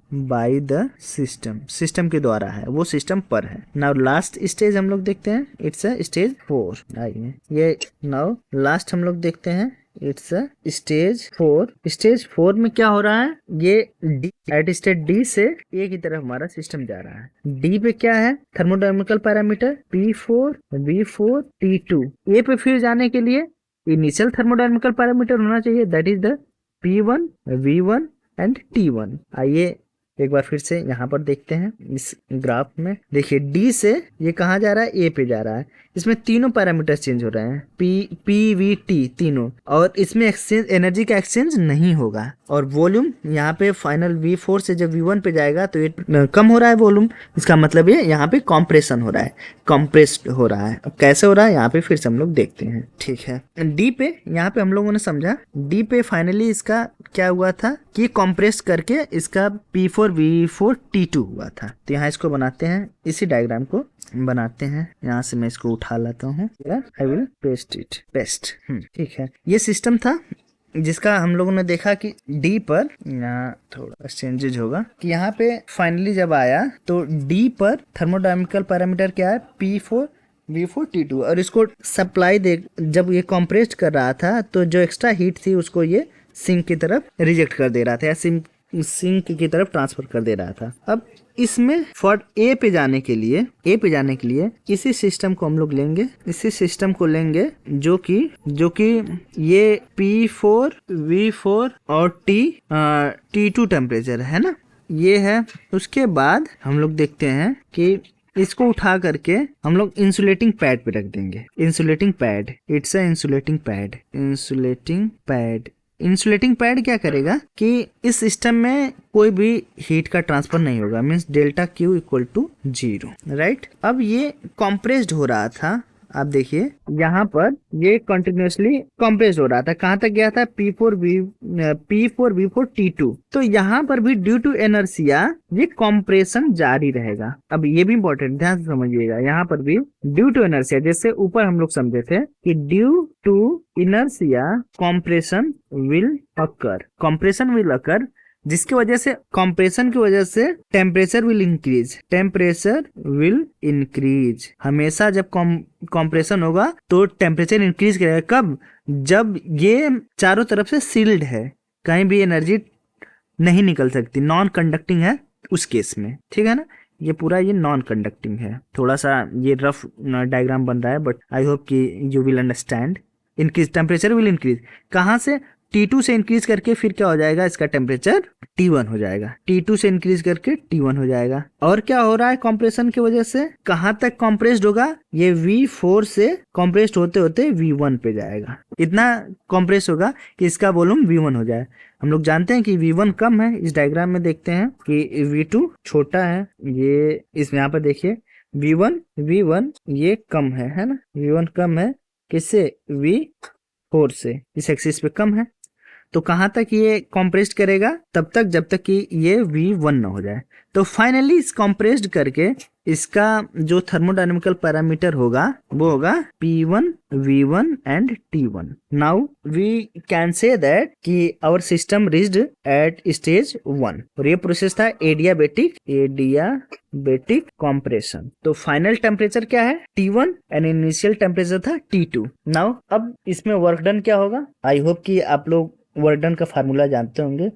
system के द्वारा है, वो सिस्टम पर है। नाउ लास्ट स्टेज हम लोग देखते हैं, इट्स अ स्टेज 4। आइए ये नाउ लास्ट हम लोग देखते हैं, इट्स स्टेज 4। स्टेज 4 में क्या हो रहा है, ये डी एट स्टेट डी से ए की तरफ हमारा सिस्टम जा रहा है। डी पे क्या है, thermodynamical parameter P4 V4 T2। ए पे फिर जाने के लिए इनिशियल थर्मोडायनेमिकल पैरामीटर होना चाहिए, that is the P1 V1 and T1। आइए एक बार फिर से यहाँ पर देखते हैं इस ग्राफ में, देखिए डी से ये कहाँ जा रहा है, ए पे जा रहा है। इसमें तीनों पैरामीटर्स चेंज हो रहे हैं, पी वी टी तीनों, और इसमें एक्सचेंज एनर्जी का एक्सचेंज नहीं होगा। और वॉल्यूम यहाँ पे फाइनल V4 से जब V1 पे जाएगा तो ये कम हो रहा है वॉल्यूम, इसका मतलब ये यहाँ पे कॉम्प्रेशन हो रहा है, कॉम्प्रेस्ड हो रहा है। अब कैसे हो रहा है यहाँ पे फिर से हम लोग देखते हैं, ठीक है। डी पे यहाँ पे हम लोगों ने समझा, डी पे फाइनली इसका क्या हुआ था कि कॉम्प्रेस करके इसका P4 V4 T2 हुआ था। तो यहाँ इसको बनाते हैं, इसी डायग्राम को बनाते हैं, यहाँ से मैं इसको उठा लेता हूँ, आई विल पेस्ट ठीक है। ये सिस्टम था जिसका हम लोगों ने देखा कि डी पर यहाँ थोड़ा चेंजेज होगा कि यहाँ पे फाइनली जब आया तो डी पर थर्मोडायनेमिकल पैरामीटर क्या है, P4 V4 T2, और इसको सप्लाई दे, जब ये कॉम्प्रेस्ड कर रहा था तो जो एक्स्ट्रा हीट थी उसको ये सिंक की तरफ रिजेक्ट कर दे रहा था, या सिंक की तरफ ट्रांसफर कर दे रहा था। अब इसमें फॉर ए पे जाने के लिए इसी सिस्टम को हम लोग लेंगे, जो कि ये P4 V4 और T2 टेम्परेचर है ना, ये है। उसके बाद हम लोग देखते हैं कि इसको उठा करके हम लोग इंसुलेटिंग पैड पे रख देंगे। Insulating pad, it's a insulating pad क्या करेगा कि इस सिस्टम में कोई भी हीट का ट्रांसफर नहीं होगा, means delta Q equal to 0, right. अब ये कॉम्प्रेस्ड हो रहा था, आप देखिए यहाँ पर ये कंटिन्यूअसली कॉम्प्रेस्ड हो रहा था, कहाँ तक गया था, P4 V4 T2। तो यहाँ पर भी ड्यू टू इनर्शिया ये कॉम्प्रेशन जारी रहेगा। अब ये भी इंपॉर्टेंट, ध्यान से समझिएगा, यहाँ पर भी ड्यू टू इनर्शिया, जैसे ऊपर हम लोग समझे थे कि due to inertia compression will occur, जिसकी वजह से कंप्रेशन की वजह से टेम्परेचर विल इंक्रीज। हमेशा जब कंप्रेशन होगा तो टेम्परेचर इंक्रीज करेगा, कब, जब ये चारों तरफ से सील्ड है, कहीं भी एनर्जी नहीं निकल सकती, नॉन कंडक्टिंग है उस केस में, ठीक है ना। ये पूरा ये नॉन कंडक्टिंग है, थोड़ा सा ये रफ डायग्राम बन रहा है, बट आई होप कि you will understand. Increase, temperature will increase, कहाँ से, T2 से इंक्रीज करके फिर क्या हो जाएगा, इसका टेम्परेचर T1 हो जाएगा, T2 से इंक्रीज करके T1 हो जाएगा। और क्या हो रहा है कंप्रेशन की वजह से, कहाँ तक कंप्रेस्ड होगा, ये V4 से कंप्रेस्ड होते होते V1 पे जाएगा, इतना कंप्रेस होगा कि इसका वॉल्यूम V1 हो जाए। हम लोग जानते हैं कि V1 कम है, इस डायग्राम में देखते हैं कि V2 छोटा है, ये इसमें यहाँ पर देखिए V1 ये कम है ना, V1 कम है किससे, V4 से, इस एक्सिस पे कम है। तो कहाँ तक ये कॉम्प्रेस्ड करेगा, तब तक जब तक कि ये V1 ना हो जाए। तो फाइनली इस कॉम्प्रेस्ड करके इसका जो थर्मोडायनेमिकल पैरामीटर होगा वो होगा P1 V1 and T1। Now we can say that कि our system reached at stage 1, और ये प्रोसेस था एडियाबेटिक कॉम्प्रेशन। तो फाइनल टेम्परेचर क्या है, T1 एंड इनिशियल टेम्परेचर था T2। नाउ अब इसमें वर्क डन क्या होगा, आई होप कि आप लोग वर्क डन का फार्मूला जानते होंगे,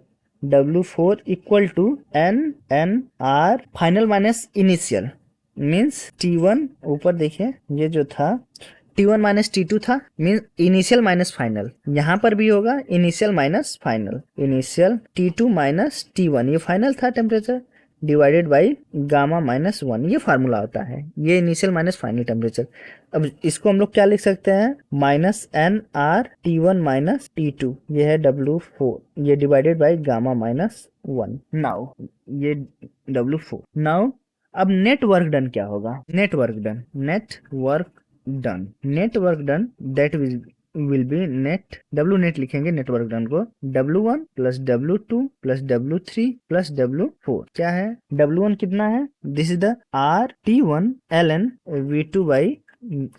W4 equal to NR final minus initial, means T1 ऊपर देखिए ये जो था T1 माइनस T2 था, मीन्स इनिशियल माइनस फाइनल, यहाँ पर भी होगा initial minus final, initial T2 minus T1, ये फाइनल था temperature, divided by gamma minus 1, ये फार्मूला होता है, ये इनिशियल माइनस फाइनल टेम्परेचर। अब इसको हम लोग क्या लिख सकते हैं, minus N R T1 minus T2, ये है W4, ये divided by gamma minus 1। Now ये W4। नाउ अब नेट वर्क डन क्या होगा, net work done, net work done that will be net, W net लिखेंगे नेट वर्क डन को, W1 plus W2 plus W3 plus W4। क्या है, W1 कितना है, this is the RT1 ln V2 by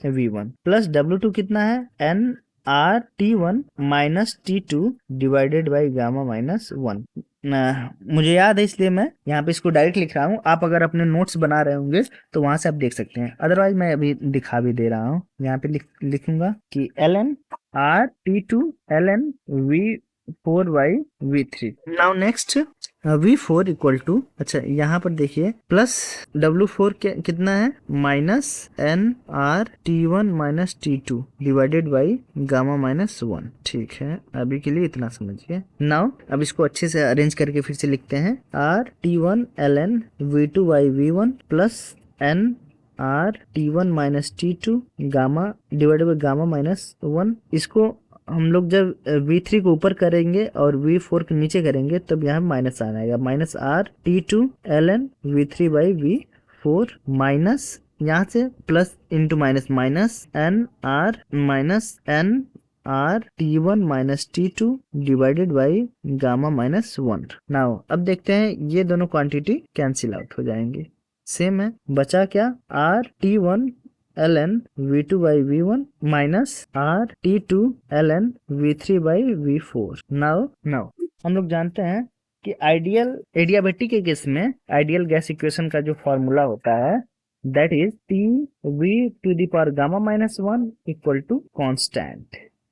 V1 plus W2 कितना है, NRT1 minus T2 divided by gamma minus 1। मुझे याद है इसलिए मैं यहाँ पे इसको डायरेक्ट लिख रहा हूँ, आप अगर अपने नोट्स बना रहे होंगे तो वहां से आप देख सकते हैं, अदरवाइज मैं अभी दिखा भी दे रहा हूँ। यहाँ पे लिखूंगा कि ln RT2 ln V4 by V3। Now next V4 equal to, अच्छा यहाँ पर देखिए प्लस W4 कितना है, minus NRT1 minus T2 divided by gamma minus 1। ठीक है, अभी के लिए इतना समझिए। नाउ अब इसको अच्छे से अरेंज करके फिर से लिखते हैं, RT1 ln V2 by V1 plus NRT1 minus T2 gamma divided by gamma minus 1। इसको हम लोग जब V3 को ऊपर करेंगे और V4 को नीचे करेंगे तब यहाँ माइनस आ जाएगा, minus RT2 ln V3 by V4 minus यहाँ से plus into minus, minus NRT1 minus T2 divided by gamma minus 1। Now अब देखते हैं ये दोनों क्वांटिटी कैंसिल आउट हो जाएंगे, सेम है, बचा क्या, RT1 ln V2 by V1 minus RT2 ln V3 by V4। Now हम लोग जानते हैं कि आइडियल एडियाबेटिक के केस में आइडियल गैस इक्वेशन का जो फॉर्मूला होता है that is TV to the power gamma minus 1 equal to constant,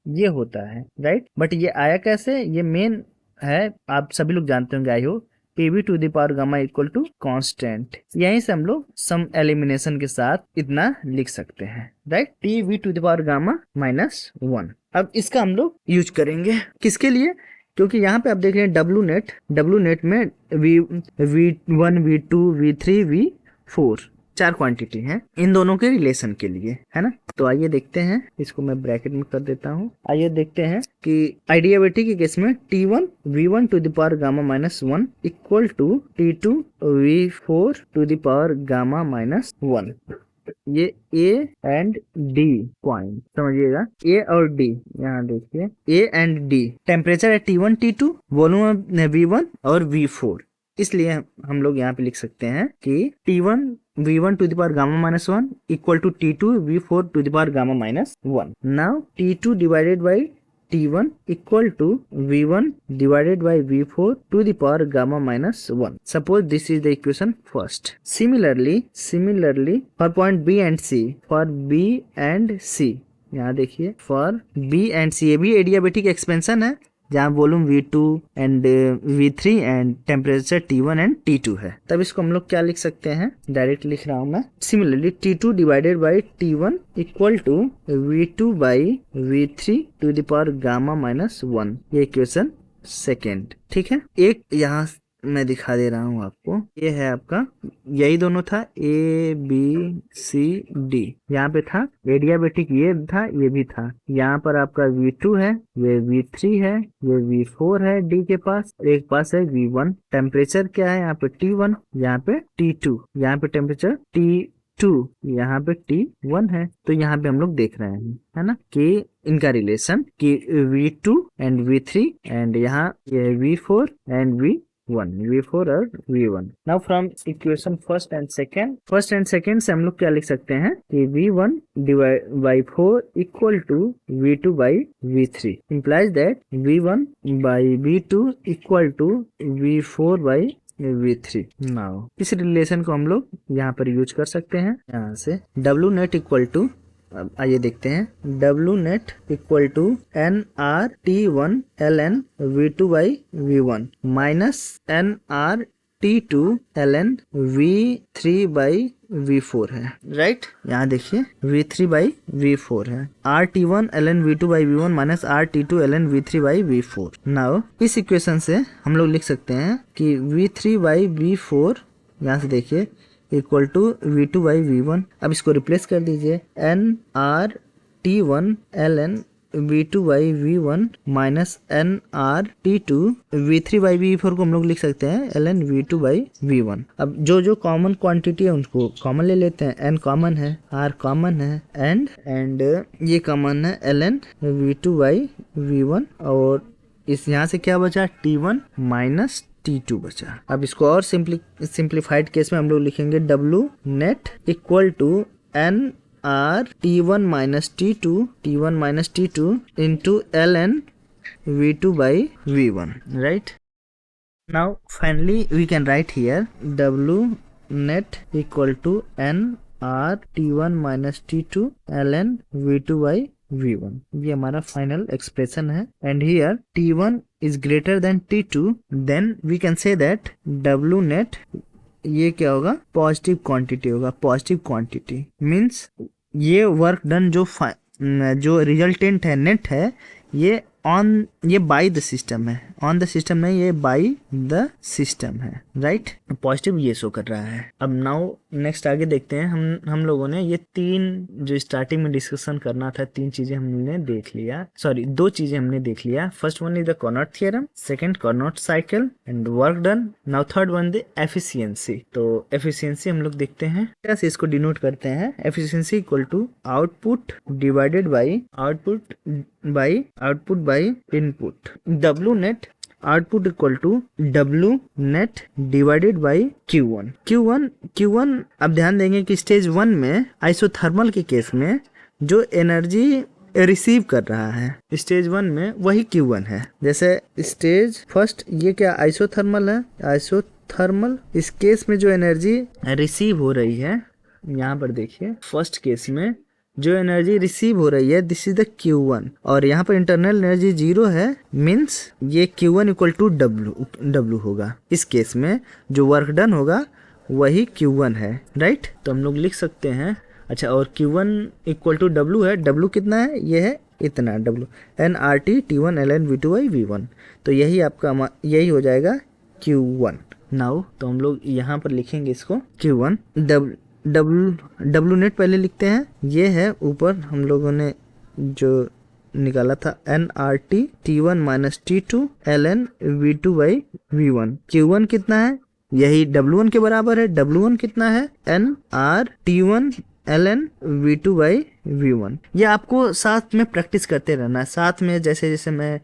ये होता है, राइट। बट ये आया कैसे, ये मेन है, आप सभी लोग जानते होंगे I hope, PV to the power gamma equal to constant. यहीं से हम लोग सम एलिमिनेशन के साथ इतना लिख सकते हैं, right, TV to the power gamma minus 1। अब इसका हम लोग यूज करेंगे किसके लिए, क्योंकि यहाँ पे आप देख रहे हैं W नेट में V1 V2 V3 V4 चार क्वांटिटी हैं, इन दोनों के रिलेशन के लिए, है ना। तो आइए देखते हैं, इसको मैं ब्रैकेट में कर देता हूँ। आइए देखते हैं कि आइडियाबेटिक के केस में T1 V1 to the power gamma minus 1 equal to T2 V4 to the power gamma minus 1। ये A एंड D पॉइंट समझिएगा, A और D, यहाँ देखिए A एंड D, टेम्परेचर है T1 T2, वॉल्यूम V1 और V4, इसलिए हम लोग यहाँ पे लिख सकते हैं कि T1 V1 to the power gamma minus 1 equal to T2 V4 to the power gamma minus 1। Now T2 divided by T1 equal to V1 divided by V4 to the power gamma minus 1। Suppose this is the equation first. Similarly for point B and C, यहाँ देखिए for B and C, ये भी adiabatic expansion है जहाँ volume V2 and V3 and temperature T1 and T2 है। तब इसको हम लोग क्या लिख सकते हैं, डायरेक्ट लिख रहा हूँ मैं, similarly T2 divided by T1 equal to V2 by V3 to the power gamma minus 1, ये इक्वेशन सेकेंड। ठीक है, एक यहाँ मैं दिखा दे रहा हूँ आपको, ये है आपका, यही दोनों था ABCD, यहाँ पे था एडियाबेटिक, ये था ये भी था, यहाँ पर आपका V2 है, ये V3 है, ये V4 है D के पास, एक पास है V1। टेम्परेचर क्या है यहाँ पे T1, यहाँ पे T2, यहाँ पे टेम्परेचर T2, यहाँ पे T1 है। तो यहाँ पे हम लोग देख रहे हैं, है ना, कि इनका रिलेशन कि V2 एंड V3 एंड यहाँ ये V4 एंड V4 और V1। Now from equation first and second से हम लोग क्या लिख सकते हैं कि V1 divide by 4 equal to V2 by V3 implies that V1 by V2 equal to V4 by V3। Now इस रिलेशन को हम लोग यहाँ पर यूज कर सकते हैं, यहाँ से W नेट इक्वल टू, अब आइए देखते हैं, W net equal to NRT1 ln V2 by V1 minus NRT2 ln V3 by V4 है, राइट। यहाँ देखिए V3 बाई V4 है, RT1 ln V2 by V1 minus RT2 ln V3 by V4। Now इस equation से हम लोग लिख सकते हैं कि V3 बाई V4 यहाँ से देखिए equal to V2 by V1। अब इसको रिप्लेस कर दीजिए nRT1 ln V2 by V1 minus nRT2 V3 by V4 को हम लोग लिख सकते हैं ln V2 बाई V1। अब जो जो कॉमन क्वांटिटी है उनको कॉमन ले लेते हैं। n कॉमन है, r कॉमन है एंड ये कॉमन है ln V2 बाई V1। और इस यहाँ से क्या बचा, T1 माइनस T2 बचा। अब इसको और सिंप्लीफाइड केस में हम लोग लिखेंगे W net equal to n r T1 minus T2 into ln V2 by V1, right? Now finally we can write here W net equal to n r T1 minus T2 ln V2 by V1। ये हमारा final expression है। And here T1 is greater than T2, then we can say that W net ये क्या होगा, positive quantity होगा। Positive quantity means ये work done जो resultant है, नेट है, ये बाय द सिस्टम है, ऑन द सिस्टम नहीं, ये बाय द सिस्टम है, राइट। पॉजिटिव ये शो कर रहा है। अब नाउ नेक्स्ट आगे देखते हैं। हम लोगों ने ये तीन जो स्टार्टिंग में डिस्कशन करना था, तीन चीजें हमने देख लिया, सॉरी दो चीजें हमने देख लिया। First one is the Carnot theorem, second Carnot cycle and work done. Now third one the efficiency. तो एफिशिएंसी हम लोग देखते हैं, कैसे इसको डिनोट करते हैं। Efficiency equal to output divided by output by input. W net output equal to W net divided by Q1। अब ध्यान देंगे कि स्टेज 1 में आइसोथर्मल के केस में जो एनर्जी रिसीव कर रहा है स्टेज 1 में वही Q1 है। जैसे स्टेज फर्स्ट ये क्या आइसोथर्मल है, आइसोथर्मल इस केस में जो एनर्जी रिसीव हो रही है, यहाँ पर देखिए फर्स्ट केस में जो एनर्जी रिसीव हो रही है दिस इज द Q1 और यहाँ पर इंटरनल एनर्जी 0 है, मीन्स ये Q1 इक्वल टू W होगा। इस केस में जो वर्क डन होगा वही Q1 है, राइट। तो हम लोग लिख सकते हैं, अच्छा, और Q1 इक्वल टू W है। W कितना है, ये है इतना W nRT T1 ln V2 by V1। तो यही आपका यही हो जाएगा Q1। नाउ तो हम लोग यहाँ पर लिखेंगे इसको Q1 W नेट पहले लिखते हैं, ये है ऊपर हम लोगों ने जो निकाला था nRT T1 minus T2 ln V2 by V1। Q1 कितना है, यही W1 के बराबर है। W1 कितना है, nRT1 ln V2 by V1। ये आपको साथ में प्रैक्टिस करते रहना है, साथ में जैसे जैसे मैं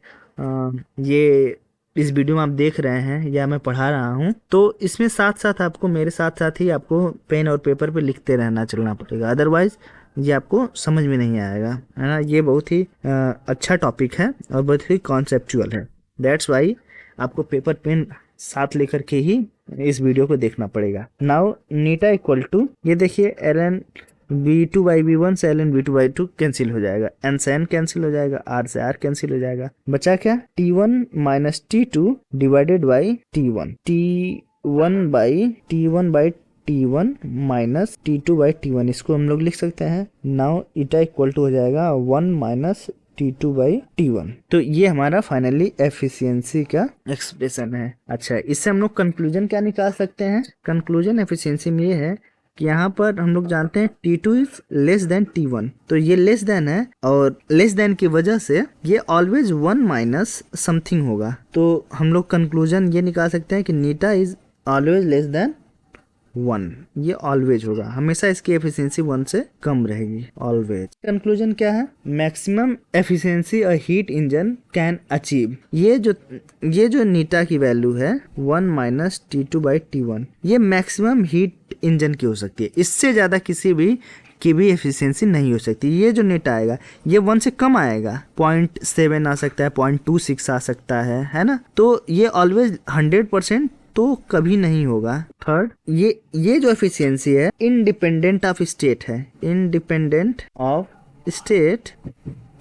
ये इस वीडियो में आप देख रहे हैं या मैं पढ़ा रहा हूँ, तो इसमें साथ साथ आपको मेरे साथ साथ ही आपको पेन और पेपर पे लिखते रहना चलना पड़ेगा, अदरवाइज ये आपको समझ में नहीं आएगा, है ना। ये बहुत ही अच्छा टॉपिक है और बहुत ही कॉन्सेप्चुअल है। दैट्स वाई आपको पेपर पेन साथ लेकर के ही इस वीडियो को देखना पड़ेगा। नाउ नीटा इक्वल टू, ये देखिए ln V2 बाई V1 से ln V2 बाई 2 कैंसिल हो जाएगा, n से n कैंसिल हो जाएगा, r से r कैंसिल हो जाएगा, बचा क्या, T1 minus T2 divided by T1 by T1 minus T2 by T1। इसको हम लोग लिख सकते हैं। नाउ ईटा इक्वल टू हो जाएगा 1 माइनस T2 बाई T1। तो ये हमारा फाइनली एफिशिएंसी का एक्सप्रेशन है। अच्छा, इससे हम लोग कंक्लूजन क्या निकाल सकते हैं। कंक्लूजन एफिशिएंसी में ये है कि यहाँ पर हम लोग जानते हैं T2 is less then T1, तो ये लेस देन है और लेस देन की वजह से ये ऑलवेज 1 माइनस समथिंग होगा। तो हम लोग कंक्लूजन ये निकाल सकते हैं कि नीटा इज ऑलवेज लेस देन 1, ये ऑलवेज होगा, हमेशा इसकी एफिशिएंसी 1 से कम रहेगी, ऑलवेज। कंक्लूजन क्या है, maximum efficiency a heat engine can achieve. ये जो नीटा की वैल्यू है 1 माइनस T2 बाई T1, ये मैक्सिमम हीट इंजन की हो सकती है, इससे ज्यादा किसी भी की भी एफिशिएंसी नहीं हो सकती। ये जो नेट आएगा ये 1 से कम आएगा, 0.7 आ सकता है, 0.26 आ सकता है ना। तो ये ऑलवेज 100% तो कभी नहीं होगा। थर्ड, ये जो एफिशिएंसी है इंडिपेंडेंट ऑफ स्टेट है, independent of state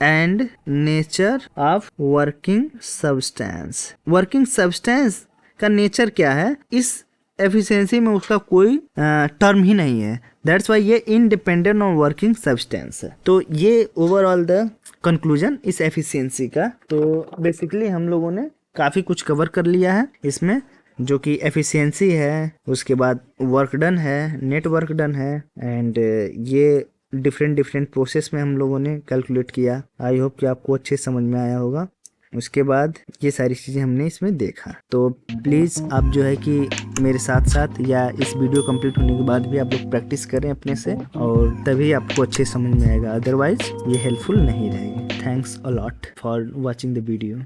and nature of working substance. Working substance का नेचर क्या है, इस एफिशिएंसी में उसका कोई टर्म ही नहीं है। दैट्स वाई ये इंडिपेंडेंट ऑफ वर्किंग सब्सटेंस है। तो ये ओवरऑल द कंक्लूजन इस एफिशिएंसी का। तो बेसिकली हम लोगों ने काफी कुछ कवर कर लिया है इसमें। जो कि एफिशिएंसी है, उसके बाद वर्क डन है, नेट वर्क डन है, एंड ये डिफरेंट डिफरेंट प्रोसेस में हम लोगों ने कैलकुलेट किया। आई होप कि आपको अच्छे समझ में आया होगा। उसके बाद ये सारी चीज़ें हमने इसमें देखा। तो प्लीज़ आप जो है कि मेरे साथ साथ या इस वीडियो कंप्लीट होने के बाद भी आप लोग प्रैक्टिस करें अपने से, और तभी आपको अच्छे समझ में आएगा, अदरवाइज ये हेल्पफुल नहीं रहेगी। Thanks a lot for watching the video.